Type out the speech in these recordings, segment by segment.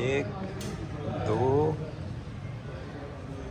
1 2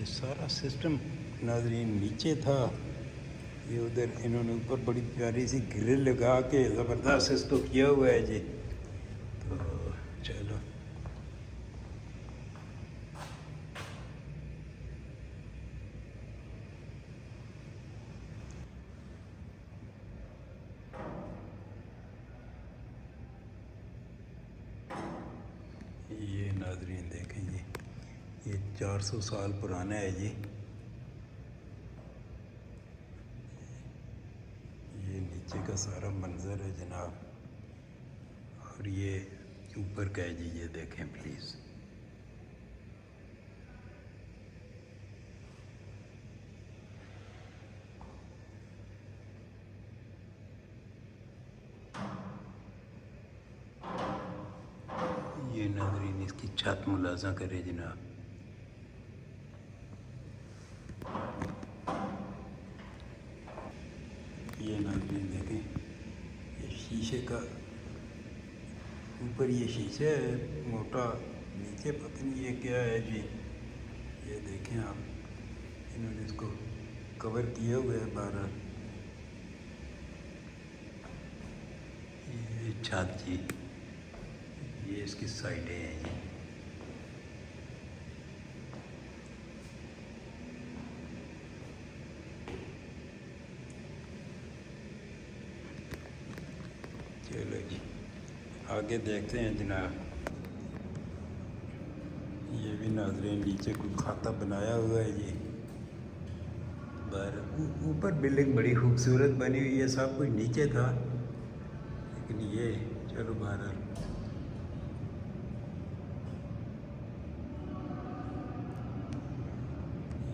یہ سارا سسٹم ناظرین نیچے تھا، یہ ادھر انہوں نے اوپر بڑی پیاری سی گرل لگا کے زبردست اس کو کیا ہوا ہے جی. تو چلو یہ ناظرین دیکھیں جی، یہ 400 سال پرانا ہے جی. یہ نیچے کا سارا منظر ہے جناب، اور یہ اوپر کا ہے جی. یہ دیکھیں پلیز. یہ ناظرین اس کی چھت ملاحظہ کرے جناب. یہ ناظرین دیکھیں، یہ شیشے کا اوپر یہ شیشہ ہے موٹا، نیچے پتہ نہیں یہ کیا ہے جی. یہ دیکھیں آپ، انہوں نے اس کو کور کیا ہوا ہے بہرحال. یہ چھت جی، یہ اس کی سائڈیں ہیں جی. چلو جی آگے دیکھتے ہیں جناب. یہ بھی ناظرین نیچے کوئی کھاتا بنایا ہوا ہے جی. اوپر بلڈنگ بڑی خوبصورت بنی ہوئی ہے، سب کچھ نیچے تھا، لیکن یہ چلو بہرحال.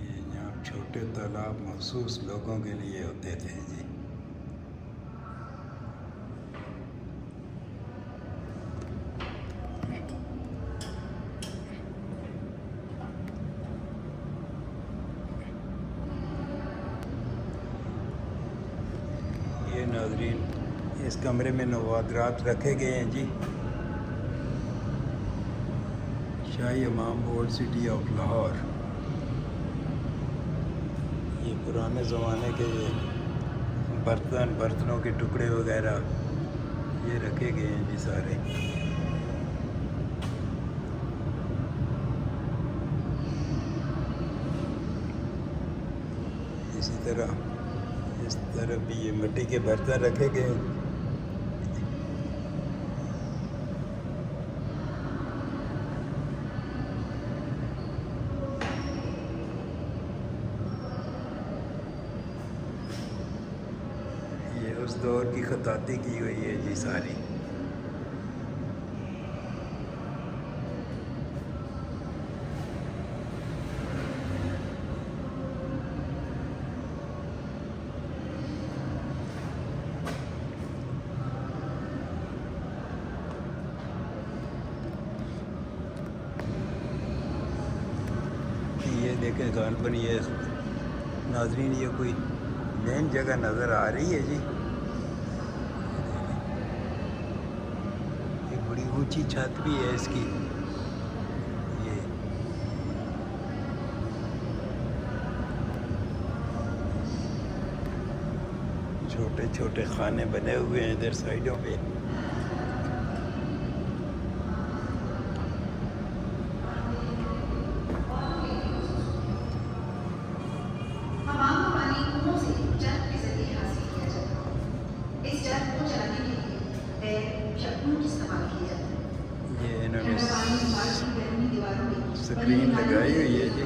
یہ یہاں چھوٹے تالاب مخصوص لوگوں کے لیے ہوتے تھے جی. یہ ناظرین اس کمرے میں نوادرات رکھے گئے ہیں جی. شاہی امام اولڈ سٹی آف لاہور. یہ پرانے زمانے کے برتنوں کے ٹکڑے وغیرہ یہ رکھے گئے ہیں جی سارے. اسی طرح اس طرف بھی یہ مٹی کے برتن رکھے گئے ہیں. یہ اس دور کی خطاطی کی ہوئی ہے جی ساری. یہ دیکھیں غالباً یہ ناظرین یہ کوئی مین جگہ نظر آ رہی ہے جی. یہ بڑی اونچی چھت بھی ہے اس کی. یہ چھوٹے چھوٹے خانے بنے ہوئے ہیں ادھر سائڈوں پہ. یہ انہوں نے سکرین لگائی ہوئی ہے جی.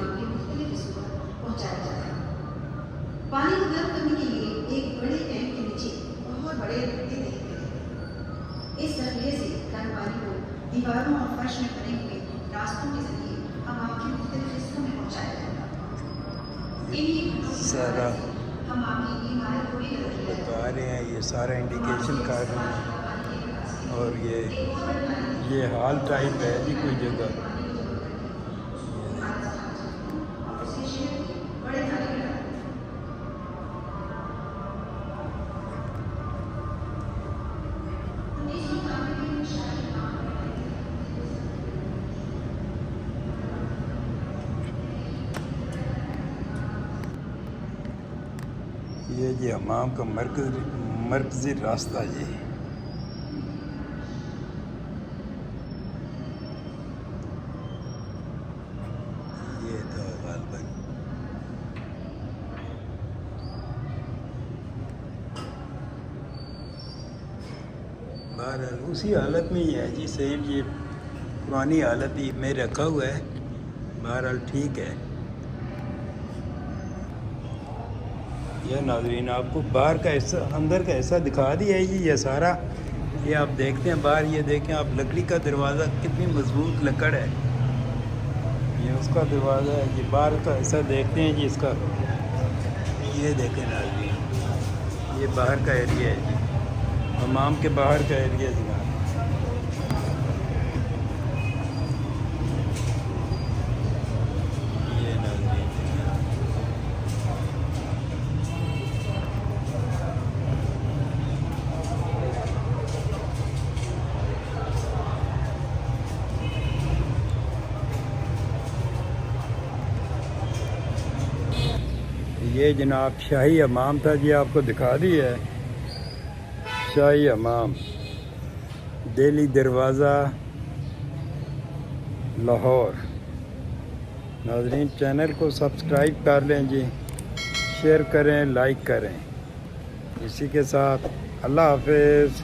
پانی کو گرم کرنے کے لیے ایک بڑے ٹینک کے نیچے بہت بڑے گڈھے دیے گئے ہیں. اس ذریعے سے گرم پانی کو دیواروں اور فرش میں بنے ہوئے راستوں کے ذریعے ہم آپ کے مختلف حصوں میں پہنچایا جاتا ہے. سارا ہم آپ کی عمارت کو بھی بتا رہے ہیں، یہ سارا انڈیکیشن کر رہے ہیں. اور یہ ہال ٹائپ ہے جی کوئی جگہ. یہ جی حمام کا مرکزی راستہ جی. یہ تھا غالباً. بہرحال اسی حالت میں ہی ہے جی، سیم یہ پرانی حالت ہی میں رکھا ہوا ہے. بہرحال ٹھیک ہے. یہ ناظرین آپ کو باہر کا حصہ اندر کا حصہ دکھا دیا ہے جی. یہ سارا یہ آپ دیکھتے ہیں باہر، یہ دیکھیں آپ لکڑی کا دروازہ، کتنی مضبوط لکڑ ہے. یہ اس کا دروازہ ہے جی. باہر کا حصہ دیکھتے ہیں جی اس کا. یہ دیکھیں ناظرین، یہ باہر کا ایریا ہے جی، حمام کے باہر کا ایریا جناب. یہ ناظرین یہ جناب شاہی حمام تھا جی، آپ کو دکھا دی ہے شاہی حمام، دہلی دروازہ، لاہور. ناظرین چینل کو سبسکرائب کر لیں جی، شیئر کریں، لائک کریں. اسی کے ساتھ اللہ حافظ.